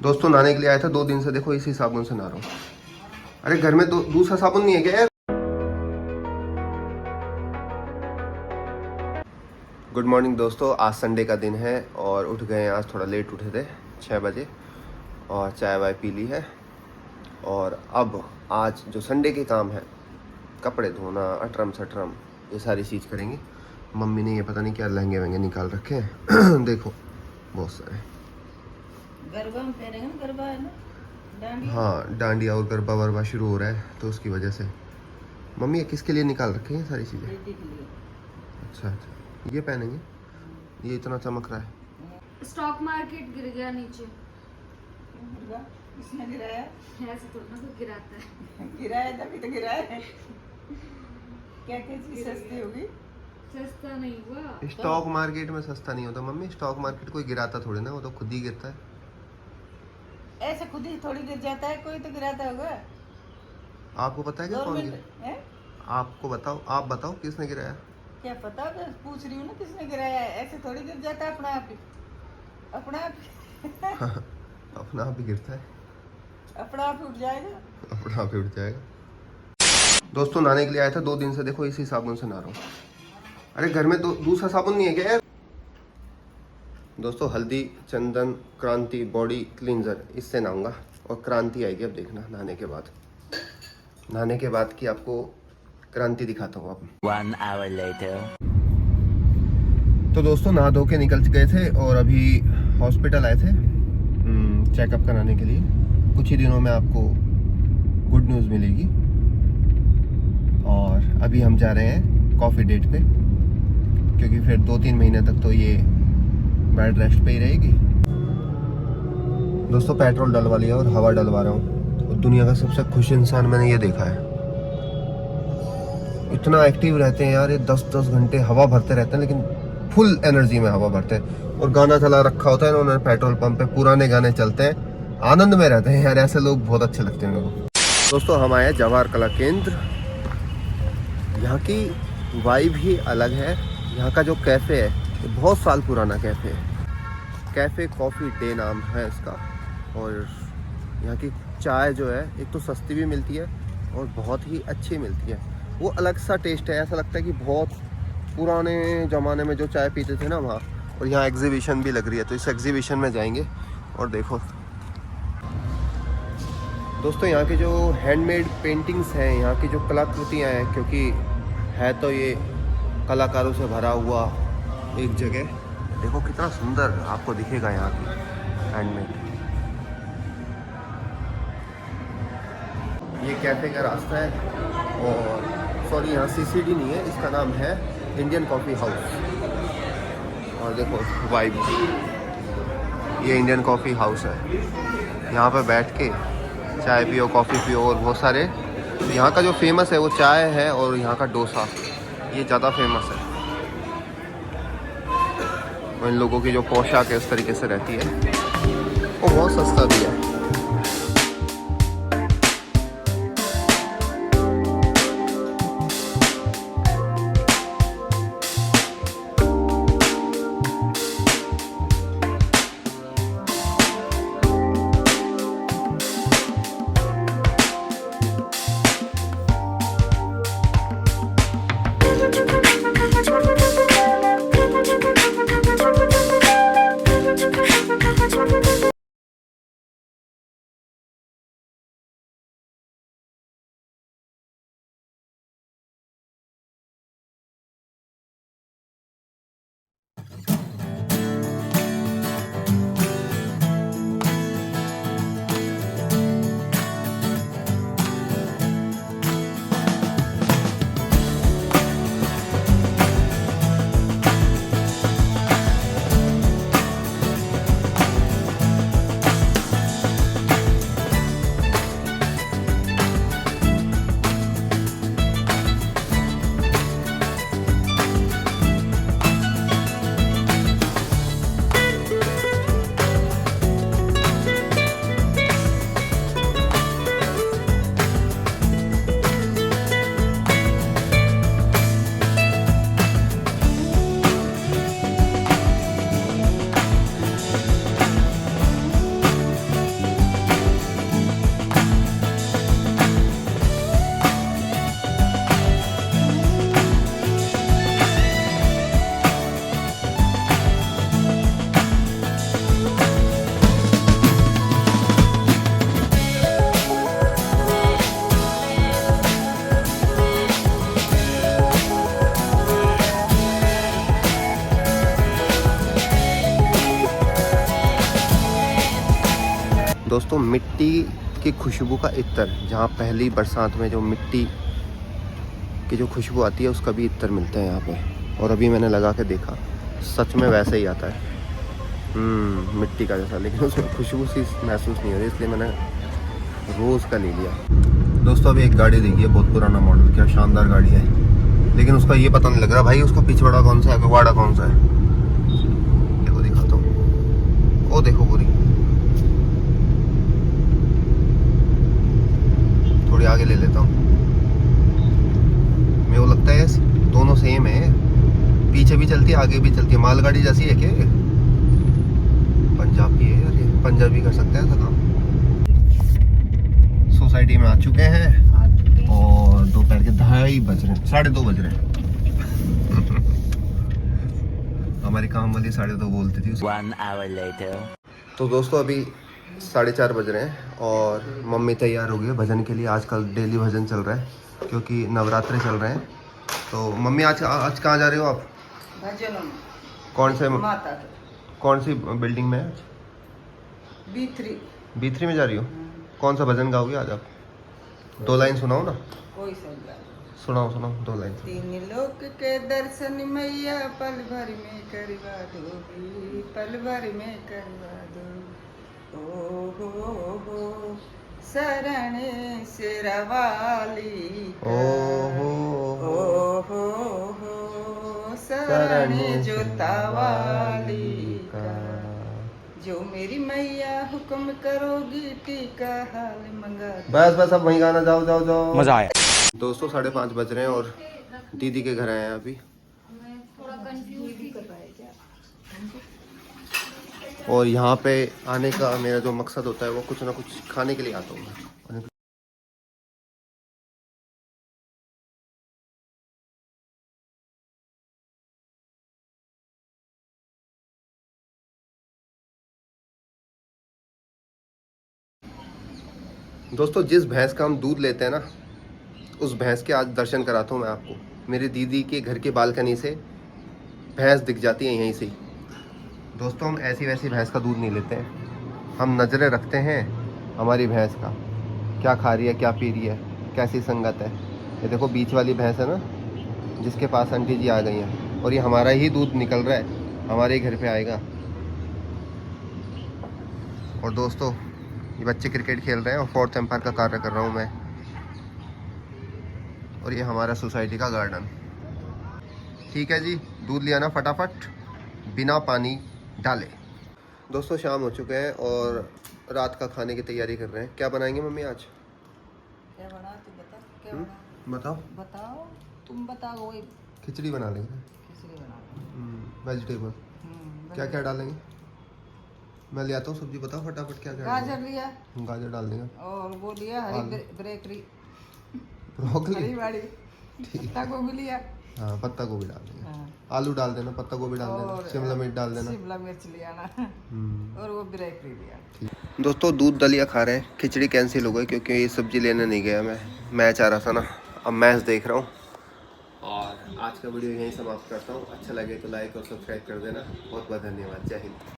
दोस्तों नहाने के लिए आया था 2 दिन से, देखो इसी साबुन से नहा रहा हूँ। अरे घर में दूसरा साबुन नहीं है क्या यार? गुड मॉर्निंग दोस्तों, आज संडे का दिन है और उठ गए हैं। आज थोड़ा लेट उठे थे 6 बजे और चाय वाय पी ली है। और अब आज जो संडे के काम है, कपड़े धोना, अटरम सटरम, ये सारी चीज़ करेंगे। मम्मी ने ये पता नहीं क्या लहंगे वहंगे निकाल रखे हैं देखो बहुत सारे। गरबा में पहनेंगे ना, गरबा है ना, डांडिया। हाँ डांडिया और गरबा वरबा शुरू हो रहा है तो उसकी वजह से। मम्मी ये किसके लिए निकाल रखे हैं सारी चीज़ें? बेटी के लिए। अच्छा अच्छा, ये पहनेंगे, ये इतना चमक रहा है। स्टॉक मार्केट गिर गया नीचे। गरबा किसने गिराया? ऐसे थोड़ा ना कोई गिराता है। गिराया तभी तो गिराया है। क्या क्या चीज सस्ती होगी? सस्ता नहीं हुआ। स्टॉक मार्केट में सस्ता नहीं होता मम्मी, स्टॉक मार्केट कोई गिराता थोड़ी ना, वो तो खुद ही गिरता है। ऐसे खुद ही थोड़ी गिर जाता है, कोई तो गिराता होगा। आपको पता है क्या कौन गिरा? गवर्नमेंट है? आपको बताओ, आप बताओ किसने गिराया? क्या पता, मैं पूछ रही हूँ ना किसने गिराया है। ऐसे थोड़ी गिर जाता है अपना आप ही, अपना आप ही। अपना आप ही गिरता है, अपना आप ही उठ जाएगा। अपना आप ही उठ जाएगा। दोस्तों नहाने के लिए आया था 2 दिन से, देखो इसी साबुन से नहा रहा हूँ। अरे घर में दूसरा साबुन नहीं है क्या यार? दोस्तों हल्दी चंदन क्रांति बॉडी क्लींजर, इससे नहाऊंगा और क्रांति आएगी अब देखना नहाने के बाद। नहाने के बाद की आपको क्रांति दिखाता हूँ अब। 1 hour later. तो दोस्तों नहा धो के निकल गए थे और अभी हॉस्पिटल आए थे चेकअप कराने के लिए। कुछ ही दिनों में आपको गुड न्यूज़ मिलेगी। और अभी हम जा रहे हैं कॉफ़ी डेट पे, क्योंकि फिर 2-3 महीने तक तो ये बेड रेस्ट पे ही रहेगी। दोस्तों पेट्रोल डलवा लिया और हवा डलवा रहा हूँ। और दुनिया का सबसे खुश इंसान मैंने ये देखा है। इतना एक्टिव रहते हैं यार ये, 10-10 घंटे हवा भरते रहते हैं, लेकिन फुल एनर्जी में हवा भरते हैं। और गाना चला रखा होता है ना उन्होंने पेट्रोल पंप पे, पुराने गाने चलते हैं, आनंद में रहते हैं यार। ऐसे लोग बहुत अच्छे लगते हैं मेरे को। दोस्तों हम आए जवाहर कला केंद्र। यहाँ की वाइब ही अलग है। यहाँ का जो कैफ़े है ये बहुत साल पुराना कैफ़े है, कैफ़े कॉफ़ी डे नाम है इसका। और यहाँ की चाय जो है एक तो सस्ती भी मिलती है और बहुत ही अच्छी मिलती है। वो अलग सा टेस्ट है, ऐसा लगता है कि बहुत पुराने ज़माने में जो चाय पीते थे ना वहाँ। और यहाँ एग्जीबिशन भी लग रही है, तो इस एग्जीबिशन में जाएंगे और देखो। दोस्तों यहाँ की जो हैंडमेड पेंटिंग्स हैं, यहाँ की जो कलाकृतियाँ हैं, क्योंकि है तो ये कलाकारों से भरा हुआ एक जगह, देखो कितना सुंदर आपको दिखेगा यहाँ की हैंडमेड। ये कैफ़े का रास्ता है और सॉरी यहाँ सीसीडी नहीं है, इसका नाम है इंडियन कॉफ़ी हाउस। और देखो वाइब, ये इंडियन कॉफ़ी हाउस है। यहाँ पे बैठ के चाय पियो, कॉफ़ी पियो। और बहुत सारे यहाँ का जो फेमस है वो चाय है और यहाँ का डोसा, ये ज़्यादा फेमस है। और इन लोगों की जो पोशाक है उस तरीके से रहती है, वो बहुत सस्ता भी है। दोस्तों मिट्टी की खुशबू का इत्तर, जहाँ पहली बरसात में जो मिट्टी की जो खुशबू आती है उसका भी इत्तर मिलता है यहाँ पे। और अभी मैंने लगा के देखा, सच में वैसे ही आता है, मिट्टी का जैसा, लेकिन उसमें खुशबू सी महसूस नहीं हो रही, इसलिए मैंने रोज़ का ले लिया। दोस्तों अभी एक गाड़ी देखी है, बहुत पुराना मॉडल, क्या शानदार गाड़ी है, लेकिन उसका ये पता नहीं लग रहा भाई उसका पिछवाड़ा कौन सा है, अगवाड़ा कौन सा है। देखो दिखाता हूँ, वो देखो पूरी, थोड़ी आगे ले लेता हूँ। मेरे को लगता है दोनों सेम है, पीछे भी चलती है आगे भी चलती है, मालगाड़ी जैसी है क्या? पंजाब की है यार, ये पंजाबी कर सकते हैं ऐसा काम। सोसाइटी में आ चुके हैं और दोपहर के 2:30 बज रहे हैं, 2:30 बज रहे हैं। हमारी काम वाली 2:30 बोलती थी। 1 hour later. तो दोस्तों अभी 4:30 बज रहे हैं और मम्मी तैयार हो गई है भजन के लिए। आजकल डेली भजन चल रहा है क्योंकि नवरात्रे चल रहे हैं। तो मम्मी आज कहाँ जा रहे हो आप? भजनों में कौन से माता के कौन सी बिल्डिंग में है? B3 में जा रही हो? कौन सा भजन गाओगे आज आप? 2 लाइन सुनाओ ना। कोई समझा सुनाओ 2 लाइन। 3 लोक के दर्शन मैया पल भर में करवा दोगी, पल भर में करवा दो। हो शरण सिरवाली हो शरण जोतावाली का, जो मेरी मैया हुक्म करोगी टीका हाल मंगा। बस अब वहीं गाना, जाओ। मजा आया। दोस्तों 5:30 बज रहे हैं और दीदी के घर आए हैं अभी, मैं थोड़ा कंफ्यूज थी। और यहाँ पे आने का मेरा जो मकसद होता है वो कुछ ना कुछ खाने के लिए आता हूँ मैं। दोस्तों जिस भैंस का हम दूध लेते हैं ना, उस भैंस के आज दर्शन कराता हूँ मैं आपको। मेरी दीदी के घर के बालकनी से भैंस दिख जाती है यहीं से ही। दोस्तों हम ऐसी वैसी भैंस का दूध नहीं लेते हैं, हम नज़रें रखते हैं हमारी भैंस का, क्या खा रही है, क्या पी रही है, कैसी संगत है। ये देखो बीच वाली भैंस है ना, जिसके पास आंटी जी आ गई हैं, और ये हमारा ही दूध निकल रहा है, हमारे ही घर पे आएगा। और दोस्तों ये बच्चे क्रिकेट खेल रहे हैं और 4th एम्पायर का कार्य कर रहा हूँ मैं। और ये हमारा सोसाइटी का गार्डन। ठीक है जी, दूध लिया ना फटाफट बिना पानी डाले। दोस्तों शाम हो चुके हैं और रात का खाने की तैयारी कर रहे हैं। क्या बनाएंगे मम्मी आज? क्या बना तू बता, क्या बताओ। बताओ, तुम बताओ। वही खिचड़ी बना लेंगे, खिचड़ी बना। वेजिटेबल। क्या क्या डालेंगे? मैं ले आता हूँ सब्जी, बताओ फटाफट क्या क्या गाजर लिया, गाजर डाल देंगे, और वो लिया हरी ब्रेकरी, ब्रोकली, हरी वाली पत्ता गोभी लिया। हाँ पत्ता गोभी डाल देंगे, हाँ। आलू डाल देना, पत्ता गोभी डाल देना, और शिमला मिर्च डाल देना, शिमला मिर्च लिया ना, और वो ब्रेकरी लिया। दोस्तों दूध दलिया खा रहे हैं। खिचड़ी कैंसिल हो गई क्योंकि ये सब्जी लेने नहीं गया मैं, मैच आ रहा था ना, अब मैच देख रहा हूँ। और आज का वीडियो यहीं समाप्त करता हूँ। अच्छा लगे तो लाइक और सब्सक्राइब कर देना। बहुत बहुत धन्यवाद। जय हिंद।